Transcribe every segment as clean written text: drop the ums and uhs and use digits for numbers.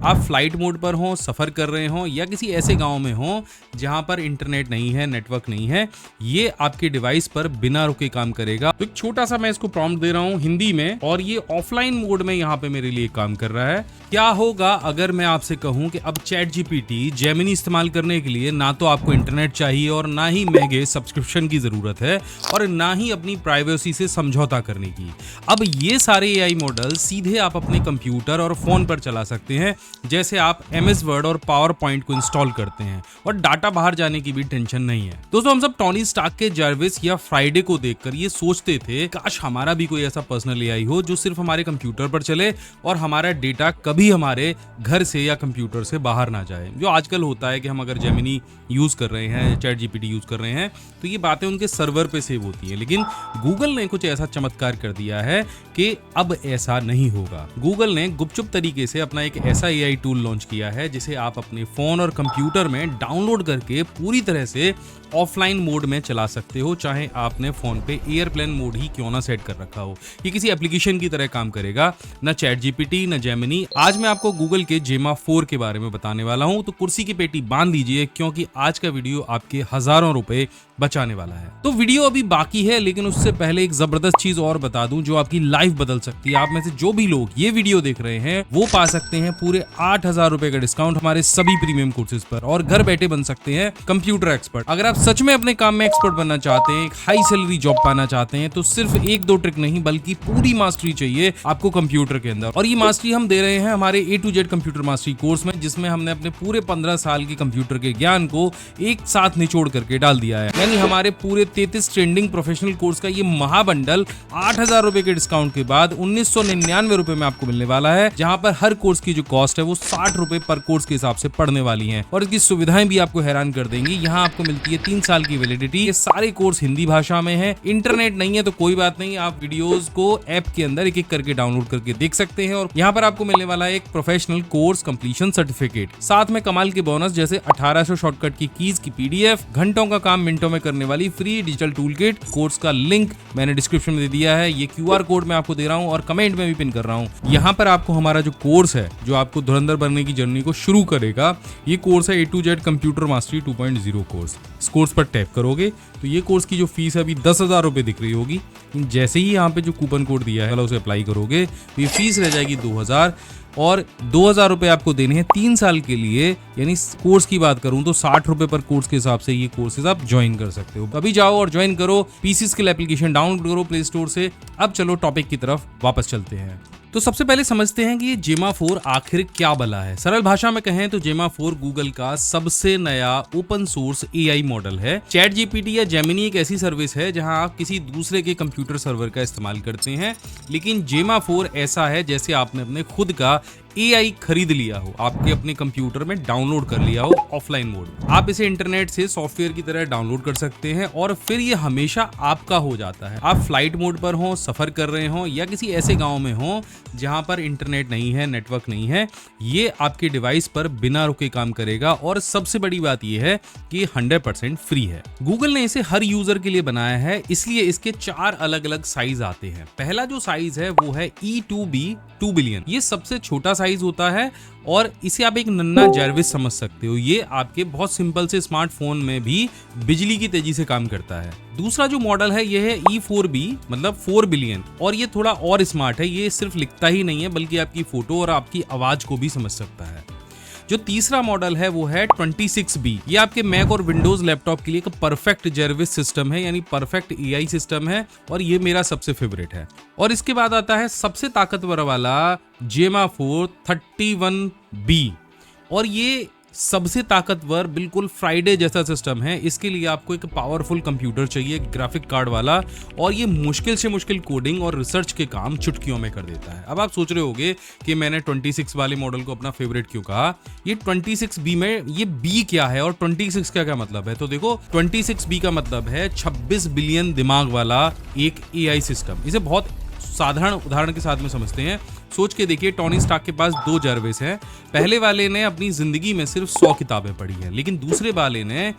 आप flight mode पर हो, सफर कर रहे हो या किसी ऐसे गांव में हो जहां पर इंटरनेट नहीं है, नेटवर्क नहीं है, ये आपके डिवाइस पर बिना रुके काम करेगा। तो एक छोटा सा मैं इसको प्रॉम्प्ट दे रहा हूं हिंदी में और ये ऑफलाइन मोड में यहाँ पे मेरे लिए काम कर रहा है। क्या होगा अगर मैं आपसे कहूं कि अब चैट जीपीटी, जेमिनी इस्तेमाल करने के लिए ना तो आपको इंटरनेट चाहिए और ना ही महंगे सब्सक्रिप्शन की जरूरत है और ना ही अपनी प्राइवेसी से समझौता करने की। अब ये सारे एआई मॉडल सीधे आप अपने कंप्यूटर और फोन पर चला सकते हैं, जैसे आप एमएस वर्ड और पावर पॉइंट को इंस्टॉल करते हैं और डाटा बाहर जाने की भी टेंशन नहीं है। दोस्तों, हम सब टोनी स्टार्क के जार्विस या फ्राइडे को देखकर ये सोचते थे काश हमारा भी कोई ऐसा पर्सनल एआई हो जो सिर्फ हमारे कंप्यूटर पर चले और हमारा डेटा कभी हमारे घर से या कंप्यूटर से बाहर ना जाए। जो आजकल होता है कि हम अगर जेमिनी यूज कर रहे हैं, चैट जीपीटी यूज कर रहे हैं, तो ये बातें उनके सर्वर पे सेव होती हैं। लेकिन गूगल ने कुछ ऐसा चमत्कार कर दिया है कि अब ऐसा नहीं होगा। गूगल ने गुपचुप तरीके से अपना एक ऐसा एआई टूल लॉन्च किया है जिसे आप अपने फोन और कंप्यूटर में डाउनलोड करके पूरी तरह से ऑफलाइन मोड में चला सकते हो, चाहे आपने फोन पे एयरप्लेन मोड ही क्यों ना सेट कर रखा हो। ये किसी एप्लीकेशन की तरह काम करेगा, ना चैट जीपीटी ना जेमिनी। आज मैं आपको गूगल के जेमा 4 के बारे में बताने वाला हूं, तो कुर्सी की पेटी बांध लीजिए क्योंकि आज का वीडियो आपके हजारों रुपए बचाने वाला है। तो वीडियो अभी बाकी है, लेकिन उससे पहले एक जबरदस्त चीज और बता दूं जो आपकी लाइफ बदल सकती है। आप में से जो भी लोग ये वीडियो देख रहे हैं वो पा सकते हैं पूरे 8,000 रुपए का डिस्काउंट हमारे सभी प्रीमियम कोर्सेज पर और घर बैठे बन सकते हैं कंप्यूटर एक्सपर्ट। अगर आप सच में अपने काम में एक्सपर्ट बनना चाहते हैं, एक हाई सैलरी जॉब पाना चाहते हैं, तो सिर्फ 1-2 ट्रिक नहीं बल्कि पूरी मास्टरी चाहिए आपको कंप्यूटर के अंदर। और ये मास्टरी हम दे रहे हैं हमारे A to Z computer mastery course में, जिसमें हमने अपने पूरे 15 साल के कंप्यूटर के ज्ञान को एक साथ निचोड़ करके डाल दिया है। यानी हमारे पूरे 33 ट्रेंडिंग प्रोफेशनल कोर्स का ये महाबंडल 8,000 रुपए के डिस्काउंट के बाद 1999 रुपए में आपको मिलने वाला है, जहां पर हर कोर्स की जो कॉस्ट है वो 60 रुपए पर कोर्स के हिसाब से पड़ने वाली है। और इसकी सुविधाएं भी आपको हैरान कर देंगी। यहाँ आपको मिलती है 3 साल की वैलिडिटी। ये सारे कोर्स हिंदी भाषा में है। इंटरनेट नहीं है तो कोई बात नहीं, आप वीडियोस को ऐप के अंदर एक एक करके डाउनलोड करके देख सकते हैं। और यहाँ पर आपको मिलने वाला है एक प्रोफेशनल कोर्स कंप्लीशन सर्टिफिकेट, साथ में कमाल के बोनस जैसे 1800 शॉर्टकट की कीज की पीडीएफ, घंटों का काम मिनटों में करने वाली free digital tool kit. Course का लिंक मैंने डिस्क्रिप्शन में दे दिया है। ये QR कोड मैं आपको दे रहा हूँ और कमेंट में भी पिन कर रहा हूँ। यहाँ पर आपको हमारा जो कोर्स है जो आपको धुरंधर बनने की जर्नी को शुरू करेगा, ये कोर्स है A to Z computer mastery 2.0 course. इस कोर्स पर टैप करोगे तो ये कोर्स की जो फीस है अभी 10,000 रुपए दिख रही होगी। जैसे ही यहाँ पे जो कूपन कोड दिया है उसे अप्लाई करोगे तो ये फीस रह जाएगी 2,000 और 2,000 रुपए आपको देने हैं 3 साल के लिए। यानी कोर्स की बात करूं तो 60 रुपए पर कोर्स के हिसाब से ये कोर्सेज आप ज्वाइन कर सकते हो। अभी जाओ और ज्वाइन करो, पीसी स्किल एप्लीकेशन डाउनलोड करो प्ले स्टोर से। अब चलो टॉपिक की तरफ वापस चलते हैं। तो सबसे पहले समझते हैं कि ये जेमा 4 आखिर क्या बला है। सरल भाषा में कहें तो जेमा 4 गूगल का सबसे नया ओपन सोर्स एआई मॉडल है। चैट जीपीटी या जेमिनी एक ऐसी सर्विस है जहां आप किसी दूसरे के कंप्यूटर सर्वर का इस्तेमाल करते हैं, लेकिन जेमा 4 ऐसा है जैसे आपने अपने खुद का एआई खरीद लिया हो, आपके अपने कंप्यूटर में डाउनलोड कर लिया हो ऑफलाइन मोड। आप इसे इंटरनेट से सॉफ्टवेयर की तरह डाउनलोड कर सकते हैं और फिर ये हमेशा आपका हो जाता है। आप फ्लाइट मोड पर हो, सफर कर रहे हो या किसी ऐसे गांव में हो जहां पर इंटरनेट नहीं है, नेटवर्क नहीं है, ये आपके डिवाइस पर बिना रुके काम करेगा। और सबसे बड़ी बात यह है कि 100% फ्री है। गूगल ने इसे हर यूजर के लिए बनाया है, इसलिए इसके 4 अलग अलग साइज आते हैं। पहला जो साइज है वो है E2B 2 बिलियन। ये सबसे छोटा साइज होता है और इसे आप एक नन्ना जार्विस समझ सकते हो। ये आपके बहुत सिंपल से स्मार्टफोन में भी बिजली की तेजी से काम करता है। दूसरा जो मॉडल है ये है E4B मतलब 4 बिलियन और ये थोड़ा और स्मार्ट है। ये सिर्फ लिखता ही नहीं है बल्कि आपकी फोटो और आपकी आवाज को भी समझ सकता है। जो तीसरा मॉडल है वो है 26B। ये आपके मैक और विंडोज लैपटॉप के लिए एक परफेक्ट जार्विस सिस्टम है, यानी परफेक्ट एआई सिस्टम है और ये मेरा सबसे फेवरेट है। और इसके बाद आता है सबसे ताकतवर वाला जेमा 4 31B और ये सबसे ताकतवर बिल्कुल फ्राइडे जैसा सिस्टम है। इसके लिए आपको एक पावरफुल कंप्यूटर चाहिए, ग्राफिक कार्ड वाला, और ये मुश्किल से मुश्किल कोडिंग और रिसर्च के काम चुटकियों में कर देता है। अब आप सोच रहे होंगे कि मैंने 26 वाले मॉडल को अपना फेवरेट क्यों कहा। ये 26B में ये B क्या है और 26 का क्या मतलब है, तो देखो 26B का मतलब है 26 बिलियन दिमाग वाला एक एआई सिस्टम। इसे बहुत साधारण उदाहरण के साथ में समझते हैं। सोच के देखिए, टोनी स्टार्क के पास 2 जर्विस हैं। पहले वाले ने अपनी जिंदगी में सिर्फ 100 किताबें पढ़ी हैं, लेकिन दूसरे वाले ने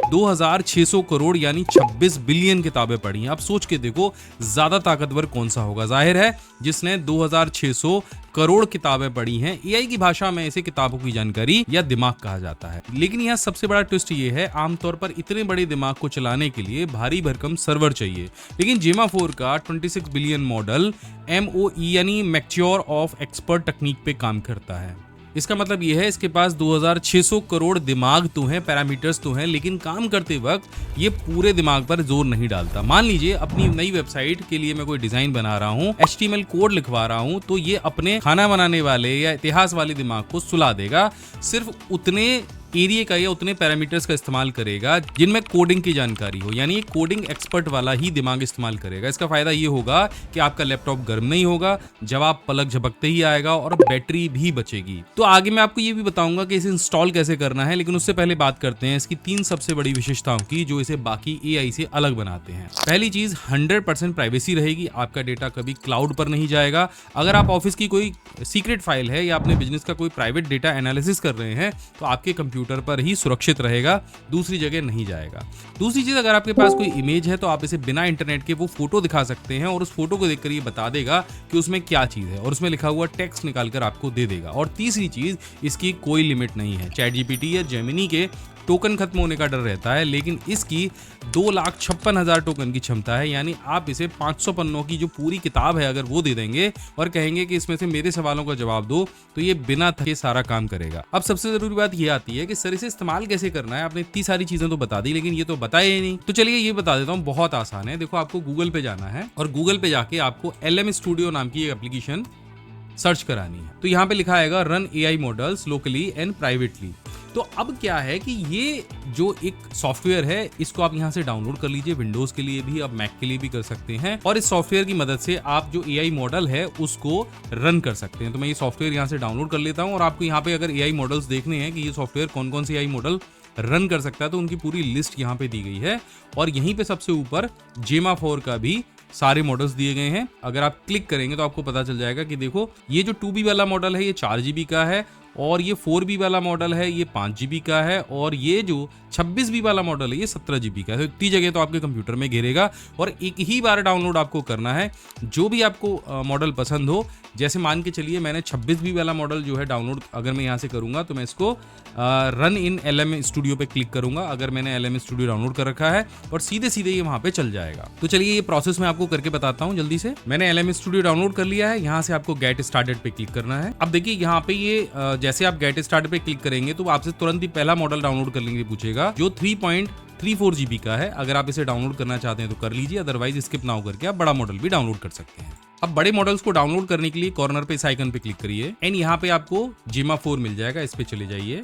2600 करोड़ यानी 26 बिलियन किताबें पढ़ी हैं। अब सोच के देखो ज्यादा ताकतवर कौन सा होगा। जाहिर है जिसने 2600 करोड़ किताबें पढ़ी हैं। एआई की भाषा में इसे किताबों की जानकारी या दिमाग कहा जाता है। लेकिन यहाँ सबसे बड़ा ट्विस्ट ये है, आमतौर पर इतने बड़े दिमाग को चलाने के लिए भारी भरकम सर्वर चाहिए, लेकिन जेमा 4 का 26 बिलियन मॉडल MOE यानी मैच्योर ऑफ एक्सपर्ट टेक्निक पे काम करता है। इसका मतलब यह है इसके पास 2600 करोड़ दिमाग तो हैं, पैरामीटर्स तो हैं, लेकिन काम करते वक्त ये पूरे दिमाग पर जोर नहीं डालता। मान लीजिए अपनी नई वेबसाइट के लिए मैं कोई डिजाइन बना रहा हूँ, HTML कोड लिखवा रहा हूँ, तो ये अपने खाना बनाने वाले या इतिहास वाले दिमाग को सुला देगा। सिर्फ उतने एरिया का या उतने पैरामीटर्स का इस्तेमाल करेगा जिनमें कोडिंग की जानकारी हो, यानी कोडिंग एक्सपर्ट वाला ही दिमाग इस्तेमाल करेगा। इसका फायदा ये होगा कि आपका लैपटॉप गर्म नहीं होगा, जवाब पलक झपकते ही आएगा और बैटरी भी बचेगी। तो आगे मैं आपको ये भी बताऊंगा कि इसे इंस्टॉल कैसे करना है, लेकिन उससे पहले बात करते हैं इसकी 3 सबसे बड़ी विशेषताओं की जो इसे बाकी AI से अलग बनाते हैं। पहली चीज 100% प्राइवेसी रहेगी, आपका डेटा कभी क्लाउड पर नहीं जाएगा। अगर आप ऑफिस की कोई सीक्रेट फाइल है या अपने बिजनेस का कोई प्राइवेट डेटा एनालिसिस कर रहे हैं तो आपके कंप्यूटर पर ही सुरक्षित रहेगा, दूसरी जगह नहीं जाएगा। दूसरी चीज, अगर आपके पास कोई इमेज है तो आप इसे बिना इंटरनेट के वो फोटो दिखा सकते हैं और उस फोटो को देखकर ये बता देगा कि उसमें क्या चीज है और उसमें लिखा हुआ टेक्स्ट निकालकर आपको दे देगा। और तीसरी चीज, इसकी कोई लिमिट नहीं है। ChatGPT या जेमिनी के टोकन खत्म होने का डर रहता है, लेकिन इसकी 2,56,000 टोकन की क्षमता है। यानी आप इसे 500 पन्नों की जो पूरी किताब है अगर वो दे देंगे और कहेंगे कि इसमें से मेरे सवालों का जवाब दो, तो ये बिना थके सारा काम करेगा। अब सबसे जरूरी बात ये आती है कि सर इसे इस्तेमाल कैसे करना है। आपने इतनी सारी चीजें तो बता दी, लेकिन ये तो बताया ही नहीं। तो चलिए ये बता देता हूँ, बहुत आसान है। देखो, आपको गूगल पे जाना है और गूगल पे जाके आपको LM स्टूडियो नाम की एक एप्लीकेशन सर्च करानी है। तो यहाँ पे लिखा आएगा run AI models locally and privately. तो अब क्या है कि ये जो एक सॉफ्टवेयर है इसको आप यहाँ से डाउनलोड कर लीजिए, विंडोज के लिए भी, अब मैक के लिए भी कर सकते हैं। और इस सॉफ्टवेयर की मदद से आप जो AI मॉडल है उसको रन कर सकते हैं। तो मैं ये सॉफ्टवेयर यहाँ से डाउनलोड कर लेता हूँ और आपको यहाँ पे अगर AI मॉडल्स देखने हैं कि ये सॉफ्टवेयर कौन कौन से AI मॉडल रन कर सकता है तो उनकी पूरी लिस्ट यहाँ पे दी गई है। और यहीं पे सबसे ऊपर जेमा 4 का भी सारे मॉडल्स दिए गए हैं। अगर आप क्लिक करेंगे तो आपको पता चल जाएगा कि देखो ये जो 2B वाला मॉडल है ये 4 GB का है, और ये 4B वाला मॉडल है ये 5 GB का है, और ये जो 26B वाला मॉडल है ये 17 GB का है। तो इतनी जगह तो आपके कंप्यूटर में घेरेगा और एक ही बार डाउनलोड आपको करना है। जो भी आपको मॉडल पसंद हो, जैसे मान के चलिए मैंने 26B वाला मॉडल जो है डाउनलोड अगर मैं यहाँ से करूँगा तो मैं इसको रन इन LM स्टूडियो पे क्लिक करूँगा। अगर मैंने LM स्टूडियो डाउनलोड कर रखा है और सीधे सीधे ये वहाँ पे चल जाएगा। तो चलिए ये प्रोसेस मैं आपको करके बताता हूँ जल्दी से। मैंने LM स्टूडियो डाउनलोड कर लिया है, यहाँ से आपको गेट स्टार्टेड पे क्लिक करना है। अब देखिए यहाँ पे ये जैसे आप गेट स्टार्टेड पे क्लिक करेंगे तो आपसे तुरंत ही पहला मॉडल डाउनलोड करने के लिए पूछेगा जो 3.34 GB का है। अगर आप इसे डाउनलोड करना चाहते हैं तो कर लीजिए, अदरवाइज स्किप ना करके आप बड़ा मॉडल भी डाउनलोड कर सकते हैं। अब बड़े मॉडल्स को डाउनलोड करने के लिए कॉर्नर पे इस आइकन पे क्लिक करिए एंड यहाँ पे आपको जेमा 4 मिल जाएगा, इस पे चले जाइए।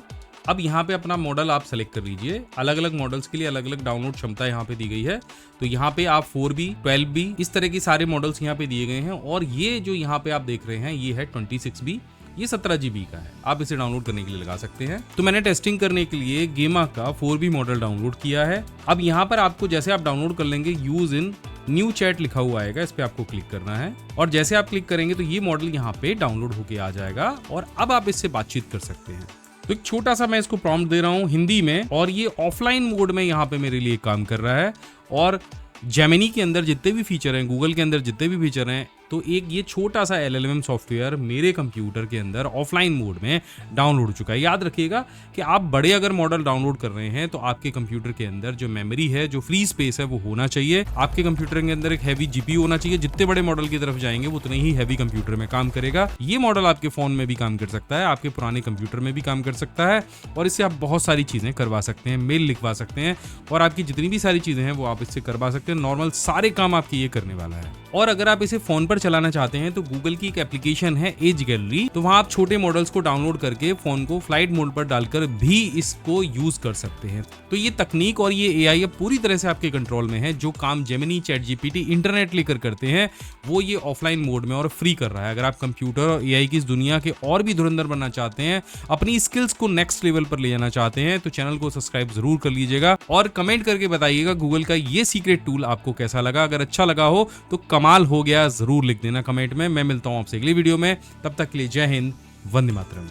अब यहाँ पे अपना मॉडल आप सेलेक्ट कर लीजिए। अलग अलग मॉडल्स के लिए अलग अलग डाउनलोड क्षमता यहाँ पे दी गई है। तो यहाँ पे आप 4B, 12B इस तरह के सारे मॉडल्स यहाँ पे दिए गए हैं। और ये जो यहाँ पे आप देख रहे हैं ये है 26B, ये 17 GB का है। आप इसे डाउनलोड करने के लिए लगा सकते हैं। तो मैंने टेस्टिंग करने के लिए गेमा का 4B मॉडल डाउनलोड किया है। अब यहाँ पर आपको जैसे आप डाउनलोड कर लेंगे यूज इन न्यू चैट लिखा हुआ आएगा, इस पे आपको क्लिक करना है और जैसे आप क्लिक करेंगे तो ये मॉडल यहाँ पे डाउनलोड होके आ जाएगा और अब आप इससे बातचीत कर सकते हैं। तो एक छोटा सा मैं इसको प्रॉम्प्ट दे रहा हूँ हिंदी में और ये ऑफलाइन मोड में यहाँ पे मेरे लिए काम कर रहा है। और जेमिनी के अंदर जितने भी फीचर हैं, गूगल के अंदर जितने भी फीचर हैं, तो एक ये छोटा सा LLM सॉफ्टवेयर मेरे कंप्यूटर के अंदर ऑफलाइन मोड में डाउनलोड हो चुका है। याद रखिएगा कि आप बड़े अगर मॉडल डाउनलोड कर रहे हैं तो आपके कंप्यूटर के अंदर जो मेमोरी है, जो फ्री स्पेस है वो होना चाहिए। आपके कंप्यूटर के अंदर एक हैवी GPU होना चाहिए। जितने बड़े मॉडल की तरफ जाएंगे वो उतने ही हैवी कंप्यूटर में काम करेगा। ये मॉडल आपके फोन में भी काम कर सकता है, आपके पुराने कंप्यूटर में भी काम कर सकता है और इससे आप बहुत सारी चीजें करवा सकते हैं, मेल लिखवा सकते हैं और आपकी जितनी भी सारी चीजें हैं वो आप इससे करवा सकते हैं। नॉर्मल सारे काम आपके ये करने वाला है। और अगर आप इसे फोन पर चलाना चाहते हैं तो गूगल की एक एप्लीकेशन है एज गैलरी, तो वहां आप छोटे मॉडल्स को डाउनलोड करके फोन को फ्लाइट मोड पर डालकर भी इसको यूज कर सकते हैं। तो ये तकनीक और ये AI अब पूरी तरह से आपके कंट्रोल में है। जो काम जेमिनी, ChatGPT इंटरनेट लेकर करते हैं वो ये ऑफलाइन मोड में और फ्री कर रहा है। अगर आप कंप्यूटर और AI की इस दुनिया के और भी धुरंधर बनना चाहते हैं, अपनी स्किल्स को नेक्स्ट लेवल पर ले जाना चाहते हैं, तो चैनल को सब्सक्राइब जरूर कर लीजिएगा और कमेंट करके बताइएगा गूगल का ये सीक्रेट टूल आपको कैसा लगा। अगर अच्छा लगा हो तो कमाल हो गया जरूर लिख देना कमेंट में। मैं मिलता हूँ आपसे अगली वीडियो में, तब तक के लिए जय हिंद, वंदे मातरम।